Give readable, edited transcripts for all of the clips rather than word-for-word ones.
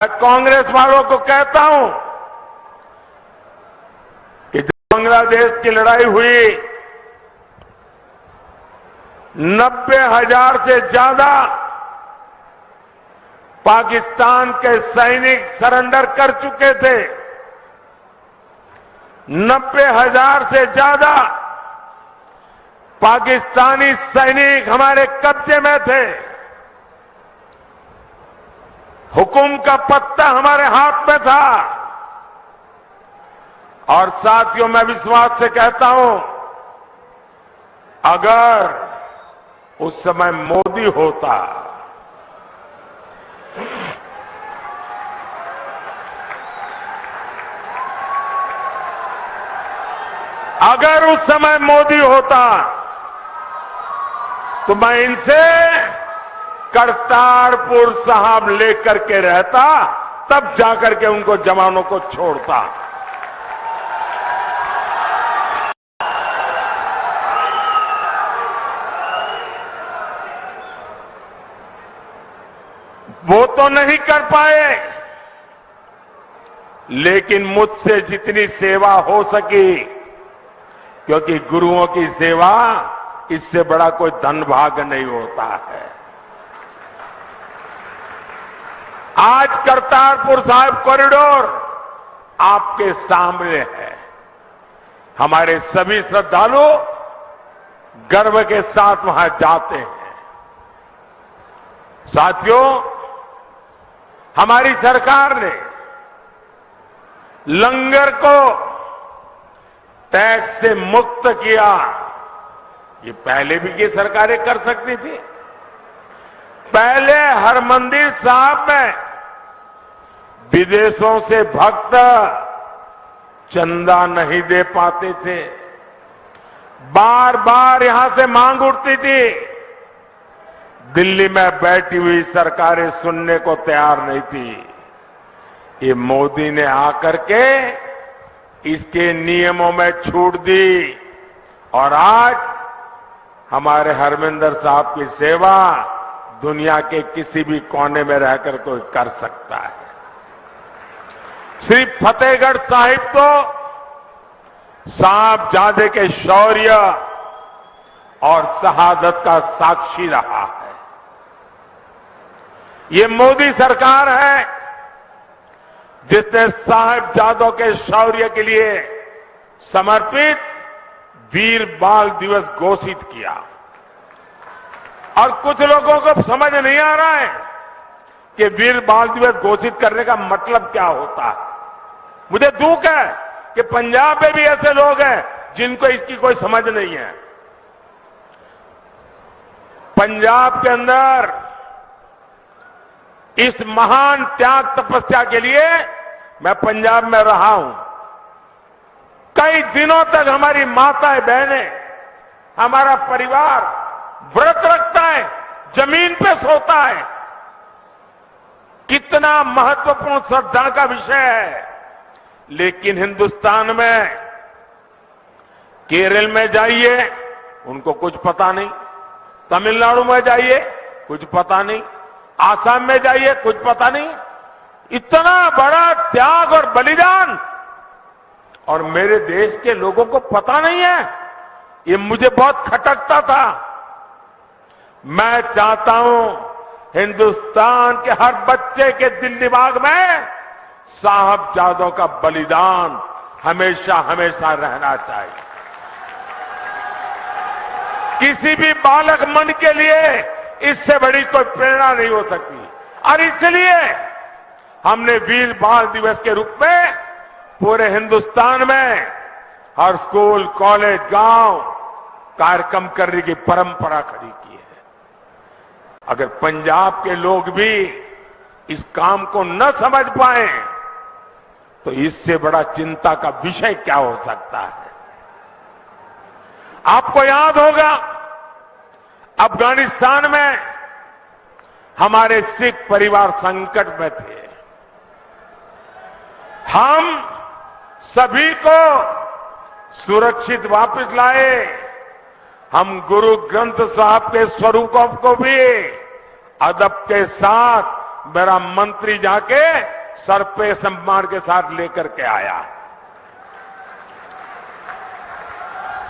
मैं कांग्रेस वालों को कहता हूं कि जब बांग्लादेश की लड़ाई हुई 90,000 से ज्यादा पाकिस्तान के सैनिक सरेंडर कर चुके थे। 90,000 से ज्यादा पाकिस्तानी सैनिक हमारे कब्जे में थे। हुकुम का पत्ता हमारे हाथ में था। और साथियों, मैं विश्वास से कहता हूं, अगर उस समय मोदी होता, अगर उस समय मोदी होता तो मैं इनसे करतारपुर साहब लेकर के रहता, तब जाकर के उनको जवानों को छोड़ता। वो तो नहीं कर पाए, लेकिन मुझसे जितनी सेवा हो सकी, क्योंकि गुरुओं की सेवा इससे बड़ा कोई धन भाग्य नहीं होता है। आज करतारपुर साहिब कॉरिडोर आपके सामने है। हमारे सभी श्रद्धालु गर्व के साथ वहां जाते हैं। साथियों, हमारी सरकार ने लंगर को टैक्स से मुक्त किया। ये पहले भी की सरकारें कर सकती थी। पहले हरमंदिर साहब में विदेशों से भक्त चंदा नहीं दे पाते थे। बार बार यहां से मांग उठती थी। दिल्ली में बैठी हुई सरकारें सुनने को तैयार नहीं थी। ये मोदी ने आकर के इसके नियमों में छूट दी और आज हमारे हरमिंदर साहब की सेवा दुनिया के किसी भी कोने में रहकर कोई कर सकता है। श्री फतेहगढ़ साहिब तो साहबजादे के शौर्य और शहादत का साक्षी रहा है। ये मोदी सरकार है जिसने साहिबजादों के शौर्य के लिए समर्पित वीर बाल दिवस घोषित किया। और कुछ लोगों को समझ नहीं आ रहा है कि वीर बाल दिवस घोषित करने का मतलब क्या होता है। मुझे दुख है कि पंजाब में भी ऐसे लोग हैं जिनको इसकी कोई समझ नहीं है। पंजाब के अंदर इस महान त्याग तपस्या के लिए मैं पंजाब में रहा हूं। कई दिनों तक हमारी माताएं बहनें, हमारा परिवार व्रत रखता है, जमीन पे सोता है। कितना महत्वपूर्ण श्रद्धा का विषय है। लेकिन हिंदुस्तान में केरल में जाइए, उनको कुछ पता नहीं। तमिलनाडु में जाइए, कुछ पता नहीं। आसाम में जाइए, कुछ पता नहीं। इतना बड़ा त्याग और बलिदान और मेरे देश के लोगों को पता नहीं है। ये मुझे बहुत खटकता था। मैं चाहता हूं हिंदुस्तान के हर बच्चे के दिल दिमाग में साहबजादों का बलिदान हमेशा हमेशा रहना चाहिए। किसी भी बालक मन के लिए इससे बड़ी कोई प्रेरणा नहीं हो सकती। और इसलिए हमने वीर बाल दिवस के रूप में पूरे हिंदुस्तान में हर स्कूल, कॉलेज, गांव कार्यक्रम करने की परंपरा खड़ी की है। अगर पंजाब के लोग भी इस काम को न समझ पाए तो इससे बड़ा चिंता का विषय क्या हो सकता है। आपको याद होगा, अफगानिस्तान में हमारे सिख परिवार संकट में थे। हम सभी को सुरक्षित वापस लाए। हम गुरु ग्रंथ साहब के स्वरूपों को भी अदब के साथ मेरा मंत्री जाके सर पे सम्मान के साथ लेकर के आया।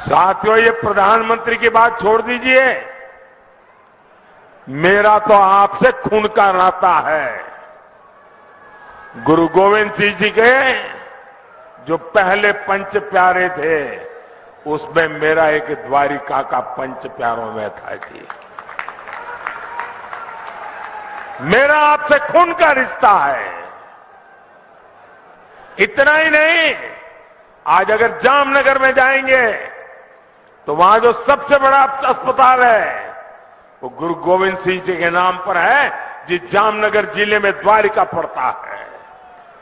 साथियों, ये प्रधानमंत्री की बात छोड़ दीजिए, मेरा तो आपसे खून का नाता है। गुरु गोविंद सिंह जी के जो पहले पंच प्यारे थे, उसमें मेरा एक द्वारिका का पंच प्यारों में था जी। मेरा आपसे खून का रिश्ता है। इतना ही नहीं, आज अगर जामनगर में जाएंगे तो वहां जो सबसे बड़ा अस्पताल है वो गुरु गोविंद सिंह जी के नाम पर है, जिस जामनगर जिले में द्वारिका पड़ता है।